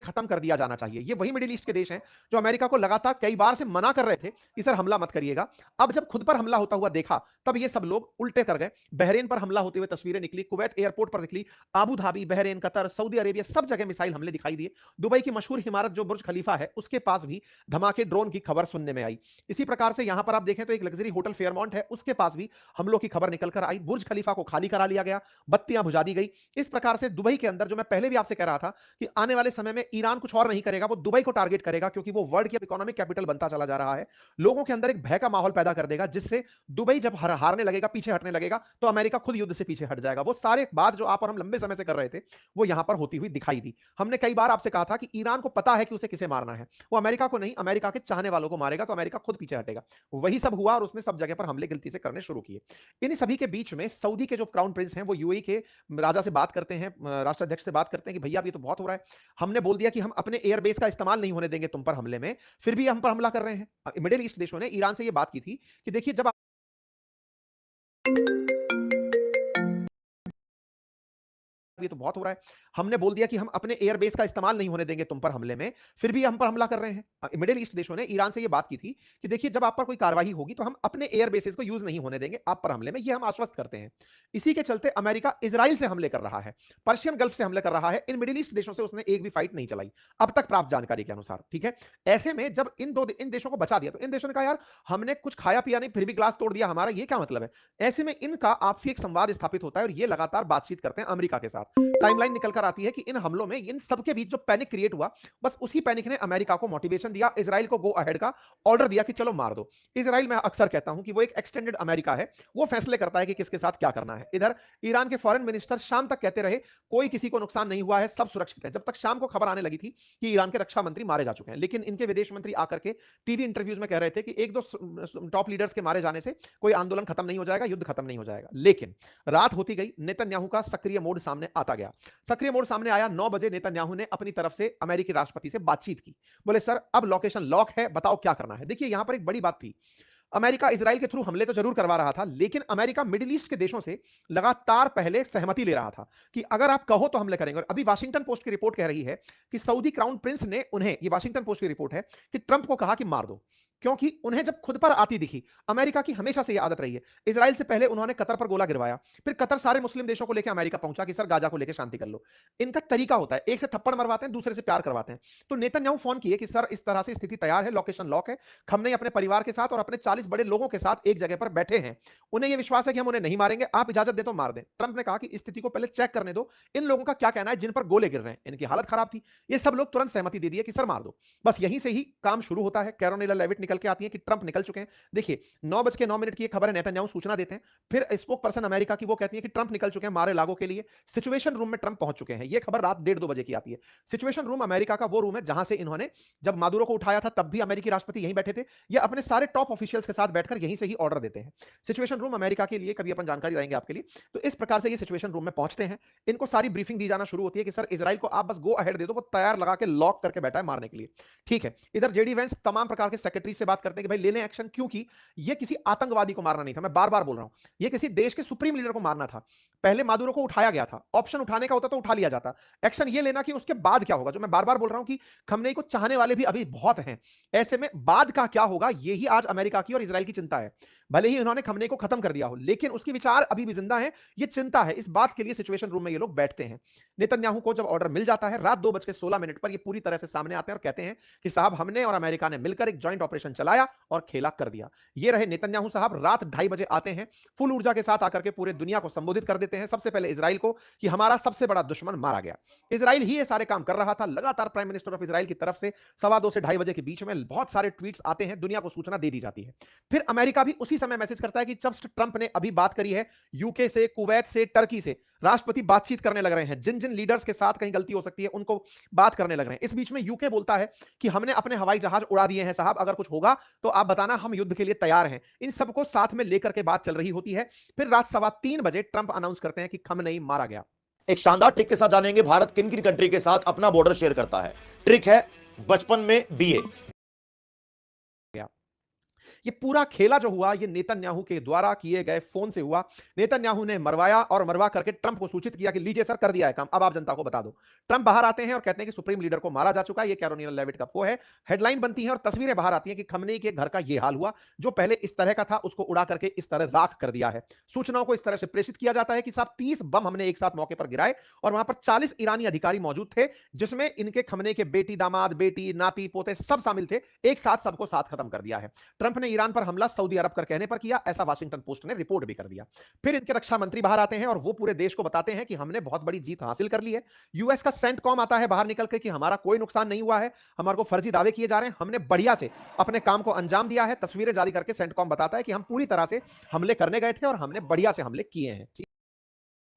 खत्म कर दिया जाना चाहिए। ये वही मिडिल ईस्ट के देश हैं जो अमेरिका को लगातार कई बार से मना कर रहे थे कि सर हमला मत करिएगा। अब जब खुद पर हमला होता हुआ देखा, तब ये सब लोग उल्टे कर गए। बहरीन पर हमला होते हुए तस्वीरें निकली, कुवैत एयरपोर्ट पर निकली, Abu Dhabi, Bahrain, Qatar, Saudi Arabia, सब जगह मिसाइल हमले दिखाई दिए। दुबई की मशहूर इमारत जो बुर्ज खलीफा है, उसके पास भी धमाके, ड्रोन की खबर सुनने में आई। इसी प्रकार से यहां पर आप देखें तो एक लग्जरी होटल फेयरमाउंट है, उसके पास भी हमलों की खबर निकल कर आई। बुर्ज खलीफा को खाली करा लिया गया, बत्तियां बुझा दी गई। इस प्रकार से दुबई के अंदर, जो मैं पहले भी आपसे कह रहा था कि आने वाले समय में ईरान कुछ और नहीं करेगा, वो दुबई को टारगेट करेगा, क्योंकि वो वर्ल्ड की इकोनॉमिक कैपिटल बनता चला जा रहा है। लोगों के अंदर एक भय का माहौल पैदा कर देगा, जिससे दुबई जब हारने लगेगा, पीछे हटने लगेगा, तो अमेरिका खुद युद्ध से पीछे हट जाएगा। वो सारे बात जो आप और हम लंबे समय से कर रहे थे, वो यहां पर होती हुई दिखाई दी। हमने कई बार आपसे कहा था कि ईरान को पता है कि उसे किसे मारना है, वो अमेरिका को नहीं, अमेरिका के चाहने वालों को मारेगा, तो अमेरिका खुद पीछे हटेगा। वही सब हुआ और उसने सब जगह पर हमले गलती से करने शुरू किए। इन सभी के बीच में सऊदी के जो क्राउन प्रिंस हैं, वो यूएई के राजा से बात करते हैं, राष्ट्राध्यक्ष से बात करते हैं कि भैया अब ये तो बहुत हो रहा है, हमने बोल दिया कि हम अपने एयरबेस का इस्तेमाल नहीं होने देंगे तुम पर हमले में, फिर भी हम पर हमला कर रहे हैं। मिडिल ईस्ट देशों ने ईरान से ये बात की थी कि देखिए, जब ये तो बहुत हो रहा है, हमने बोल दिया कि हम अपने एयरबेस का इस्तेमाल नहीं होने देंगे तुम पर हमले में, फिर भी हम पर हमला कर रहे हैं। मिडिल ईस्ट देशों ने ईरान से ये बात की थी कि देखिए, जब आप पर कोई कार्रवाई होगी तो हम अपने एयरबेसेस को यूज नहीं होने देंगे आप पर हमले में, ये हम आश्वस्त करते हैं। इसी के चलते अमेरिका इजराइल से हमले कर रहा है, पर्शियन गल्फ से हमले कर रहा है। इन मिडिल ईस्ट देशों से उसने एक भी फाइट नहीं चलाई अब तक प्राप्त जानकारी के अनुसार, ठीक है। ऐसे में जब इन देशों को बचा दिया, तो इन देशों ने कहा यार हमने कुछ खाया पिया नहीं, फिर भी ग्लास तोड़ दिया हमारा, ये क्या मतलब है। ऐसे में इनका आपसी एक संवाद स्थापित होता है और ये लगातार बातचीत करते हैं अमेरिका के साथ। टाइमलाइन निकल कर आती है कि इन हमलों में इन सबके बीच जो पैनिक क्रिएट हुआ, बस उसी पैनिक ने अमेरिका को मोटिवेशन दिया, इजराइल को गो अहेड का ऑर्डर दिया कि चलो मार दो। इजराइल, मैं अक्सर कहता हूं कि वो एक एक्सटेंडेड अमेरिका है, वो फैसले करता है कि किसके साथ क्या करना है। इधर ईरान के फॉरेन मिनिस्टर शाम तक कहते रहे कोई किसी को नुकसान नहीं हुआ है, सब सुरक्षित है, जब तक शाम को खबर आने लगी थी कि ईरान के रक्षा मंत्री मारे जा चुके हैं। लेकिन इनके विदेश मंत्री आकर के टीवी इंटरव्यूज में कह रहे थे कि एक दो टॉप लीडर्स के मारे जाने से कोई आंदोलन खत्म नहीं हो जाएगा, युद्ध खत्म नहीं हो जाएगा। लेकिन रात होती गई, नेतन्याहू का सक्रिय मोड सामने आता गया। सक्रिय मोड सामने आया, 9 बजे नेतन्याहू ने अपनी तरफ से अमेरिकी राष्ट्रपति से बातचीत की। बोले सर अब लोकेशन लॉक है, बताओ क्या करना है। देखिए यहां पर एक बड़ी बात थी, अमेरिका इजराइल के थ्रू हमले तो जरूर करवा रहा था, लेकिन अमेरिका मिडिल ईस्ट के देशों से लगातार पहले सहमति ले रहा था कि अगर आप कहो तो हमले करेंगे। और अभी वाशिंगटन पोस्ट की रिपोर्ट कह रही है कि सऊदी क्राउन प्रिंस ने उन्हें, ये वाशिंगटन पोस्ट की रिपोर्ट है, कि ट्रंप को कहा कि मार दो, क्योंकि उन्हें जब खुद पर आती दिखी, अमेरिका की हमेशा से यह आदत रही है। इजराइल से पहले उन्होंने कतर पर गोला गिरवाया, फिर कतर सारे मुस्लिम देशों को लेकर अमेरिका पहुंचा कि सर गाजा को लेकर शांति कर लो। इनका तरीका होता है, एक से थप्पड़ मरवाते हैं, दूसरे से प्यार करवाते हैं। तो नेतन्याहू फोन किए कि सर इस तरह से स्थिति तैयार है, लोकेशन लॉक है, खमनेई अपने परिवार के साथ और अपने 40 बड़े लोगों के साथ एक जगह पर बैठे हैं, उन्हें यह विश्वास है कि हम उन्हें नहीं मारेंगे, आप इजाजत दे तो मार दें। ट्रंप ने कहा कि स्थिति को पहले चेक करने दो, इन लोगों का क्या कहना है जिन पर गोले गिर रहे हैं, इनकी हालत खराब थी। ये सब लोग तुरंत सहमति दे दिए कि सर मार दो। बस यहीं से ही काम शुरू होता है। कैरोनिला लेविट निकल के आती है कि ट्रंप निकल चुके हैं। देखिए 9:09 की खबर है, नेतन्याहू सूचना देते हैं, फिर स्पोक पर्सन अमेरिका की वो कहती है कि ट्रंप निकल चुके हैं मारे लागो के लिए, सिचुएशन रूम में ट्रंप पहुंच चुके हैं। ये खबर रात 1:30 बजे की आती है। सिचुएशन रूम अमेरिका का वो रूम है जहां से इन्होंने, जब मादुरो को उठाया था तब भी अमेरिकी राष्ट्रपति यहीं बैठे थे, ये अपने सारे टॉप ऑफिशियल्स के साथ बैठकर यहीं से ही ऑर्डर देते हैं। सिचुएशन रूम अमेरिका के लिए कभी अपन जानकारी लाएंगे आपके लिए। तो इस प्रकार से ये सिचुएशन रूम में पहुंचते हैं, इनको सारी ब्रीफिंग दी जाना शुरू होती है कि सर इजराइल को आप बस गो अहेड दे दो, वो तैयार लगा के लॉक करके बैठा है मारने के लिए। ठीक है, इधर जेडी वेंस तमाम प्रकार के सेक्रेटरी से बात करते हैं कि भाई ले लें एक्शन, क्योंकि ये किसी आतंकवादी को मारना नहीं था, मैं बार बार बोल रहा हूं, ये किसी देश के सुप्रीम लीडर को मारना था। पहले मादुरो को उठाया गया था, ऑप्शन उठाने का होता तो उठा लिया जाता, एक्शन ये लेना कि उसके बाद क्या होगा, जो मैं बार बार बोल रहा हूं कि खमनेई को चाहने वाले भी अभी बहुत हैं। ऐसे में बाद का क्या होगा, यही आज अमेरिका की और इजराइल की चिंता है। भले ही उन्होंने खमनेई को खत्म कर दिया हो, लेकिन उसके विचार अभी भी जिंदा है, ये चिंता है। इस बात के लिए सिचुएशन रूम में ये लोग बैठते हैं। नेतन्याहू को जब ऑर्डर मिल जाता है, रात 2:16 पर ये पूरी तरह से सामने आते हैं और कहते हैं कि साहब हमने और अमेरिका ने मिलकर एक जॉइंट ऑपरेशन चलाया और खेला कर दिया। ये रहे नेतन्याहू साहब, रात 2:30 बजे आते हैं, फुल ऊर्जा के साथ आकर के पूरे दुनिया को संबोधित कर देते हैं, सबसे पहले इजराइल को, कि हमारा सबसे बड़ा दुश्मन मारा गया। इजराइल ही ये सारे काम कर रहा था, लगातार प्राइम मिनिस्टर ऑफ इजराइल की तरफ से 2:15 से 2:30 बजे के बीच में बहुत सारे ट्वीट्स आते हैं, दुनिया को सूचना दे दी जाती है। फिर अमेरिका भी उसी समय मैसेज करता है कि जब ट्रंप ने अभी बात करी है यूके से, कुवैत से, टर्की से, राष्ट्रपति बातचीत करने लग रहे हैं, जिन जिन लीडर्स के साथ कहीं गलती हो सकती है उनको बात करने लग रहे हैं। इस बीच में यूके बोलता है कि हमने अपने हवाई जहाज उड़ा दिए हैं साहब, अगर कुछ होगा तो आप बताना, हम युद्ध के लिए तैयार हैं। इन सबको साथ में लेकर के बात चल रही होती है। फिर रात 3:15 बजे ट्रंप अनाउंस करते हैं कि खमनेई मारा गया। एक शानदार ट्रिक के साथ जानेंगे भारत किन किन कंट्री के साथ अपना बॉर्डर शेयर करता है। ट्रिक है बचपन में बीए। ये पूरा खेला जो हुआ ये नेतन्याहू के द्वारा किए गए फोन से हुआ। नेतन्याहू ने मरवाया और मरवा करके ट्रंप को सूचित किया कि लीजिए सर कर दिया है काम, अब आप जनता को बता दो। ट्रंप बाहर आते हैं और कहते हैं कि सुप्रीम लीडर को मारा जा चुका है, ये कैरोलिना लेविट का वो है। हेडलाइन बनती है और तस्वीरें बाहर आती हैं कि खमनेई के घर का ये हाल हुआ, जो पहले इस तरह का था उसको उड़ा करके इस तरह राख कर दिया है। सूचनाओं को इस तरह से प्रेषित किया जाता है कि साहब 30 बम हमने एक साथ मौके पर गिराए और वहां पर 40 ईरानी अधिकारी मौजूद थे, जिसमें इनके खमने के बेटी, दामाद, बेटी, नाती, पोते सब शामिल थे। एक साथ सबको साथ खत्म कर दिया है। ट्रंप ने ईरान पर हमला सऊदी अरब कर कहने पर किया, ऐसा वाशिंगटन पोस्ट ने रिपोर्ट भी कर दिया। फिर इनके रक्षा मंत्री बाहर आते हैं और वो पूरे देश को बताते हैं कि हमने बहुत बड़ी जीत हासिल कर ली है। यूएस का सेंटकॉम आता है बाहर निकल के कि हमारा कोई नुकसान नहीं हुआ है, हमारे को फर्जी दावे किए जा रहे हैं, हमने बढ़िया से अपने काम को अंजाम दिया है। तस्वीरें जारी करके सेंटकॉम बताता है कि हम पूरी तरह से हमले करने गए थे और हमने बढ़िया से हमले किए हैं।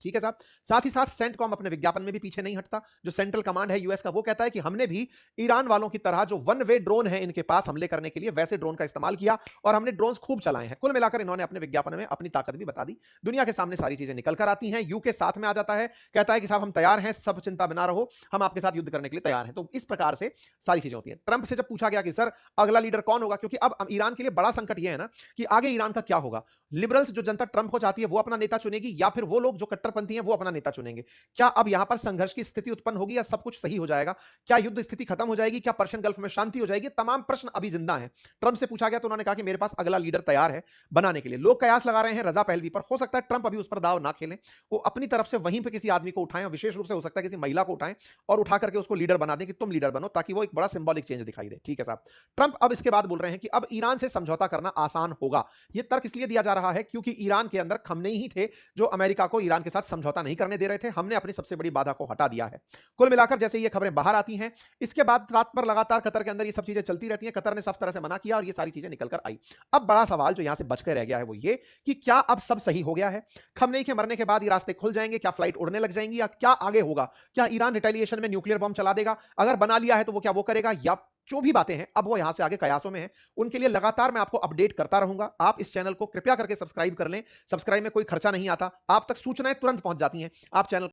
ठीक है साहब। साथ ही साथ सेंटकॉम अपने विज्ञापन में भी पीछे नहीं हटता। जो सेंट्रल कमांड है यूएस का वो कहता है कि हमने भी ईरान वालों की तरह जो वन वे ड्रोन है इनके पास हमले करने के लिए, वैसे ड्रोन का इस्तेमाल किया और हमने ड्रोन्स खूब चलाए हैं। कुल मिलाकर इन्होंने अपने विज्ञापन में अपनी ताकत भी बता दी। दुनिया के सामने सारी चीजें निकल कर आती हैं। यूके साथ में आ जाता है, कहता है कि साहब हम तैयार हैं, सब चिंता बना रहो, हम आपके साथ युद्ध करने के लिए तैयार हैं। तो इस प्रकार से सारी चीजें होती हैं। ट्रंप से जब पूछा गया कि सर अगला लीडर कौन होगा, क्योंकि अब ईरान के लिए बड़ा संकट यह है ना कि आगे ईरान का क्या होगा। लिबरल्स जो जनता ट्रंप को चाहती है वो अपना नेता चुनेगी, या फिर वो लोग जो कट्टरपंथी हैं वो अपना नेता चुनेंगे। क्या अब यहां पर संघर्ष की स्थिति उत्पन्न होगी या सब कुछ सही हो जाएगा? क्या युद्ध स्थिति खत्म हो जाएगी? क्या पर्शियन गल्फ में शांति हो जाएगी? तमाम प्रश्न अभी जिंदा हैं। ट्रंप से पूछा गया तो उन्होंने कहा कि मेरे पास अगला लीडर तैयार है बनाने के लिए। लोग कयास लगा रहे हैं रजा पहलवी पर। हो सकता है ट्रंप अभी उस पर दाव ना खेलें, वो अपनी तरफ से वहीं पे किसी आदमी को उठाएं, और विशेष रूप से हो सकता है किसी महिला को उठाएं और उठा करके उसको लीडर बना दें कि तुम लीडर बनो, ताकि वो एक बड़ा सिंबॉलिक चेंज दिखाई दे। ठीक है साहब। ट्रंप अब इसके बाद बोल रहे हैं कि अब ईरान से समझौता करना आसान होगा। यह तर्क इसलिए दिया जा रहा है क्योंकि ईरान के अंदर खमनेई ही थे जो अमेरिका को ईरान के साथ समझौता नहीं करने दे रहे थे। हमने अपनी सबसे बड़ी बाधा को हटा दिया है। कुल मिलाकर जैसे ये खबरें बाहर आती हैं, इसके बाद रात पर लगातार कतर के अंदर ये सब चीजें चलती रहती हैं। कतर ने सब तरह से मना किया और ये सारी चीजें निकल कर आई। अब बड़ा सवाल जो यहां से बचकर रह गया है वो ये कि क्या अब सब सही हो गया है? खमनेई के मरने के बाद ये रास्ते खुल जाएंगे? क्या फ्लाइट उड़ने लग जाएंगी? या क्या आगे होगा? क्या ईरान रिटेलिएशन में न्यूक्लियर बम चला देगा? अगर बना लिया है तो वो क्या वो करेगा? या जो भी बातें हैं अब वो यहां से आगे कयासों में है, उनके लिए लगातार मैं आपको अपडेट करता रहूंगा। आप इस चैनल को कृपया करके सब्सक्राइब कर लें। सब्सक्राइब में कोई खर्चा नहीं आता, आप तक सूचनाएं तुरंत पहुंच जाती हैं। आप चैनल